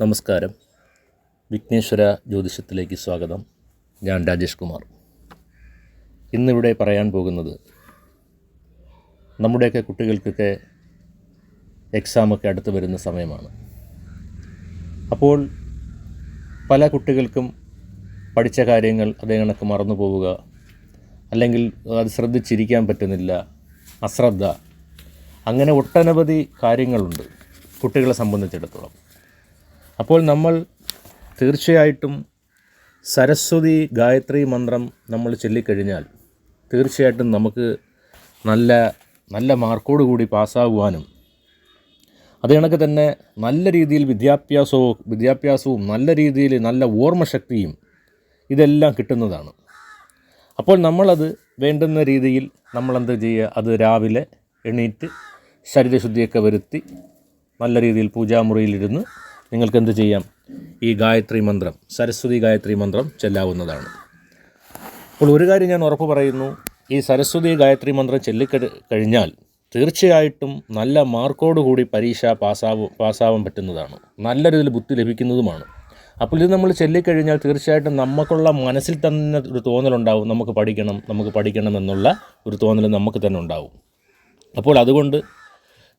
നമസ്കാരം. വിഘ്നേശ്വര ജ്യോതിഷത്തിലേക്ക് സ്വാഗതം. ഞാൻ രാജേഷ് കുമാർ. ഇന്നിവിടെ പറയാൻ പോകുന്നത് നമ്മുടെയൊക്കെ കുട്ടികൾക്കൊക്കെ എക്സാമൊക്കെ അടുത്ത് വരുന്ന സമയമാണ്. അപ്പോൾ പല കുട്ടികൾക്കും പഠിച്ച കാര്യങ്ങൾ അതേ കണക്ക് മറന്നു പോവുക, അല്ലെങ്കിൽ അത് ശ്രദ്ധിച്ചിരിക്കാൻ പറ്റുന്നില്ല, അശ്രദ്ധ, അങ്ങനെ ഒട്ടനവധി കാര്യങ്ങളുണ്ട് കുട്ടികളെ സംബന്ധിച്ചിടത്തോളം. അപ്പോൾ നമ്മൾ തീർച്ചയായിട്ടും സരസ്വതി ഗായത്രി മന്ത്രം നമ്മൾ ചൊല്ലിക്കഴിഞ്ഞാൽ തീർച്ചയായിട്ടും നമുക്ക് നല്ല മാർക്കോടുകൂടി പാസ്സാകുവാനും അതേ കണക്ക് തന്നെ നല്ല രീതിയിൽ വിദ്യാഭ്യാസവും നല്ല രീതിയിൽ നല്ല ഓർമ്മശക്തിയും ഇതെല്ലാം കിട്ടുന്നതാണ്. അപ്പോൾ നമ്മളത് വേണ്ടുന്ന രീതിയിൽ നമ്മളെന്ത് ചെയ്യുക, അത് രാവിലെ എണീറ്റ് ശരീരശുദ്ധിയൊക്കെ വരുത്തി നല്ല രീതിയിൽ പൂജാമുറിയിലിരുന്ന് നിങ്ങൾക്ക് എന്ത് ചെയ്യാം, ഈ ഗായത്രി മന്ത്രം, സരസ്വതി ഗായത്രി മന്ത്രം ചൊല്ലാവുന്നതാണ്. അപ്പോൾ ഒരു കാര്യം ഞാൻ ഉറപ്പ് പറയുന്നു, ഈ സരസ്വതി ഗായത്രി മന്ത്രം ചൊല്ലിക്കഴിഞ്ഞാൽ തീർച്ചയായിട്ടും നല്ല മാർക്കോടുകൂടി പരീക്ഷ പാസ്സാവാൻ പറ്റുന്നതാണ്, നല്ല രീതിയിൽ ബുദ്ധി ലഭിക്കുന്നതുമാണ്. അപ്പോൾ ഇത് നമ്മൾ ചൊല്ലിക്കഴിഞ്ഞാൽ തീർച്ചയായിട്ടും നമുക്കുള്ള മനസ്സിൽ തന്നെ ഒരു തോന്നലുണ്ടാവും, നമുക്ക് പഠിക്കണം എന്നുള്ള ഒരു തോന്നൽ നമുക്ക് തന്നെ ഉണ്ടാവും. അപ്പോൾ അതുകൊണ്ട്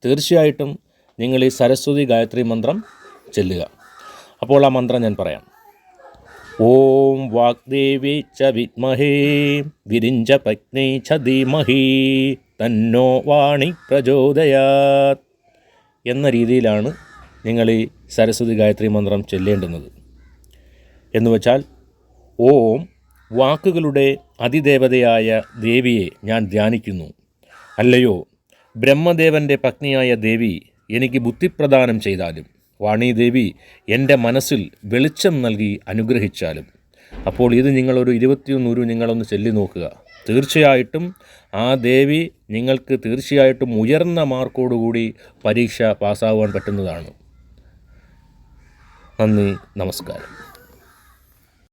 തീർച്ചയായിട്ടും നിങ്ങൾ ഈ സരസ്വതി ഗായത്രി മന്ത്രം ചൊല്ലുക. അപ്പോൾ ആ മന്ത്രം ഞാൻ പറയാം. ഓം വാഗ്ദേവി ച വിദ്മഹേ വിരിഞ്ച പത്നി ച ധീമഹി തന്നോ വാണി പ്രചോദയാത് എന്ന രീതിയിലാണ് നിങ്ങൾ ഈ സരസ്വതി ഗായത്രി മന്ത്രം ചൊല്ലേണ്ടുന്നത്. എന്നുവെച്ചാൽ, ഓം വാക്കുകളുടെ അതിദേവതയായ ദേവിയെ ഞാൻ ധ്യാനിക്കുന്നു. അല്ലയോ ബ്രഹ്മദേവൻ്റെ പത്നിയായ ദേവി, എനിക്ക് ബുദ്ധിപ്രദാനം ചെയ്താലും വാണീദേവി എൻ്റെ മനസ്സിൽ വെളിച്ചം നൽകി അനുഗ്രഹിച്ചാലും. അപ്പോൾ ഇത് നിങ്ങളൊരു 21 നിങ്ങളൊന്ന് ചൊല്ലി നോക്കുക. തീർച്ചയായിട്ടും ആ ദേവി നിങ്ങൾക്ക് തീർച്ചയായിട്ടും ഉയർന്ന മാർക്കോടുകൂടി പരീക്ഷ പാസ്സാവാൻ പറ്റുന്നതാണ്. നന്ദി, നമസ്കാരം.